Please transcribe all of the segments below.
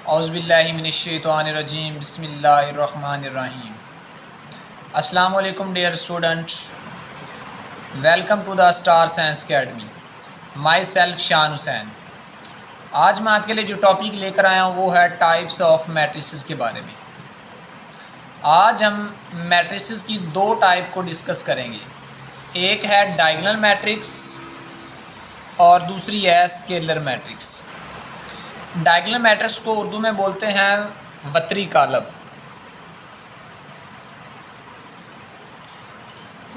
औज़ुबिल्लाहिमिनश्शैतानिर्रजीम बिस्मिल्लाहिर्रहमानिर्रहीम। अस्सलामु अलैकुम dear student, welcome to the star science academy. Myself Shan Hussain. आज मैं आपके लिए जो टॉपिक लेकर आया हूँ वो है टाइप्स ऑफ मैट्रिसेस के बारे में। आज हम मैट्रिसेस की दो टाइप को डिस्कस करेंगे। एक है डायगोनल मैट्रिक्स और दूसरी है स्केलर मैट्रिक्स। डायगोनल मैट्रिक्स को उर्दू में बोलते हैं वतरी कालब।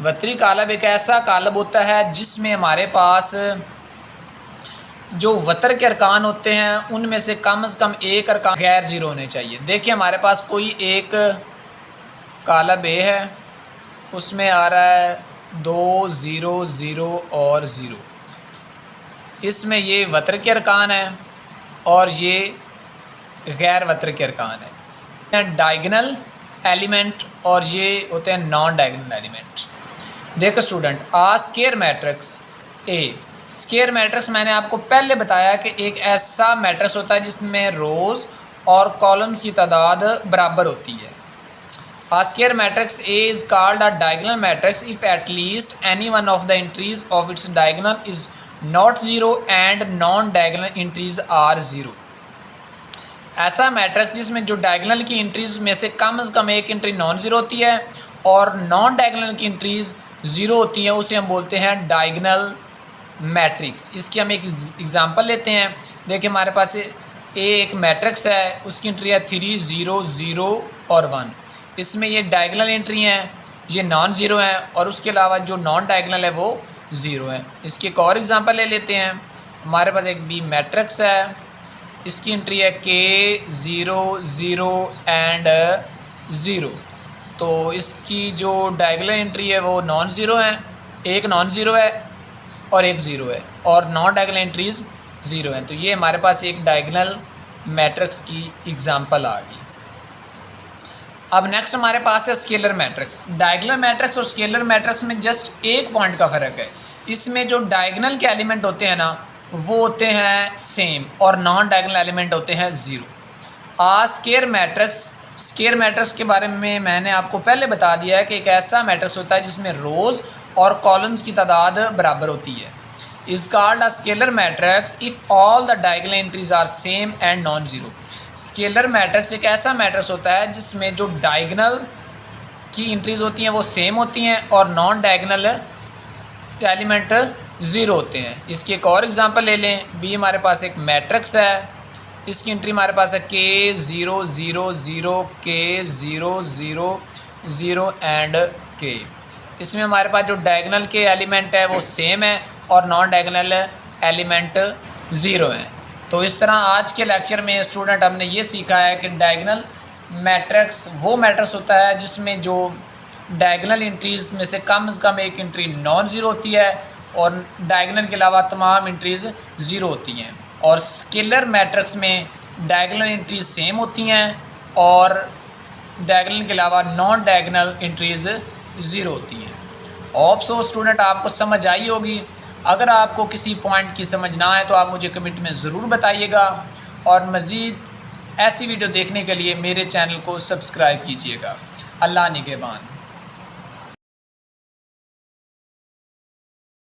वतरी कालब एक ऐसा कालब होता है जिसमें हमारे पास जो वतर के अरकान होते हैं उनमें से कम एक अरकान गैर ज़ीरो होने चाहिए। देखिए हमारे पास कोई एक कालब ए है, उसमें आ रहा है 2 0 0 और 0। इसमें ये वतर के अरकान है और ये गैर वतर के अरकान है। डायगोनल एलिमेंट और ये होते हैं नॉन डायगोनल एलिमेंट। देखो स्टूडेंट, स्क्वायर मैट्रिक्स ए। स्क्वायर मैट्रिक्स मैंने आपको पहले बताया कि एक ऐसा मैट्रिक्स होता है जिसमें रोज़ और कॉलम्स की तादाद बराबर होती है। Square matrix A is called a diagonal matrix if at least any one of the entries of its diagonal is not zero and non diagonal entries are zero. ऐसा मैट्रिक्स जिसमें जो डायगोनल की entries में से कम एक entry non zero होती है और नॉन डायगोनल की एंट्रीज ज़ीरो होती हैं, उसे हम बोलते हैं डायगोनल मैट्रिक्स। इसकी हम एक एग्जांपल लेते हैं। देखिए हमारे पास एक मैट्रिक्स है, उसकी एंट्री है 3 0 0 और 1। इसमें ये डायगोनल एंट्री हैं, ये नॉन ज़ीरो हैं और उसके अलावा जो नॉन डायगोनल है वो ज़ीरो है। इसकी एक और एग्जांपल ले लेते हैं। हमारे पास एक बी मैट्रिक्स है, इसकी एंट्री है K 0 0 एंड 0। तो इसकी जो डायगोनल एंट्री है वो नॉन ज़ीरो है, एक नॉन ज़ीरो है और एक ज़ीरो है और नॉन डायगोनल एंट्रीज़ ज़ीरो हैं। तो ये हमारे पास एक डायगोनल मैट्रिक्स की एग्जांपल आ गई। अब नेक्स्ट हमारे पास है स्केलर मैट्रिक्स। डायगोनल मैट्रिक्स और स्केलर मैट्रिक्स में जस्ट एक पॉइंट का फ़र्क है। इसमें जो डायगोनल के एलिमेंट होते हैं ना वो होते हैं सेम और नॉन डायगोनल एलिमेंट होते हैं ज़ीरो। स्क्वायर मैट्रिक्स के बारे में मैंने आपको पहले बता दिया है कि एक ऐसा मैट्रिक्स होता है जिसमें रोज़ और कॉलम्स की तादाद बराबर होती है। Is called a scalar matrix if all the diagonal entries are same and non zero. Scalar matrix एक ऐसा मैट्रिक्स होता है जिसमें जो डायगोनल की एंट्रीज होती हैं वो सेम होती हैं और नॉन डायगोनल एलिमेंट ज़ीरो होते हैं। इसकी एक और एग्जांपल ले लें। बी हमारे पास एक मैट्रिक्स है, इसकी एंट्री हमारे पास है K 0 0 0 K 0 0 0 एंड K। इसमें हमारे पास जो डायगोनल के एलिमेंट है वो सेम है और नॉन डायगोनल एलिमेंट ज़ीरो हैं। तो इस तरह आज के लेक्चर में स्टूडेंट हमने ये सीखा है कि डायगोनल मैट्रिक्स वो मैट्रिक्स होता है जिसमें जो डायगोनल एंट्रीज़ में से कम एक एंट्री नॉन ज़ीरो होती है और डायगोनल के अलावा तमाम एंट्रीज़ ज़ीरो होती हैं। और स्केलर मैट्रिक्स में डायगोनल एंट्रीज सेम होती हैं और डायगोनल के अलावा नॉन डायगोनल एंट्रीज़ ज़ीरो होती हैं। होप सो स्टूडेंट आपको समझ आई होगी। अगर आपको किसी पॉइंट की समझ ना आए तो आप मुझे कमेंट में ज़रूर बताइएगा और मज़ीद ऐसी वीडियो देखने के लिए मेरे चैनल को सब्सक्राइब कीजिएगा। अल्लाह निगहबान।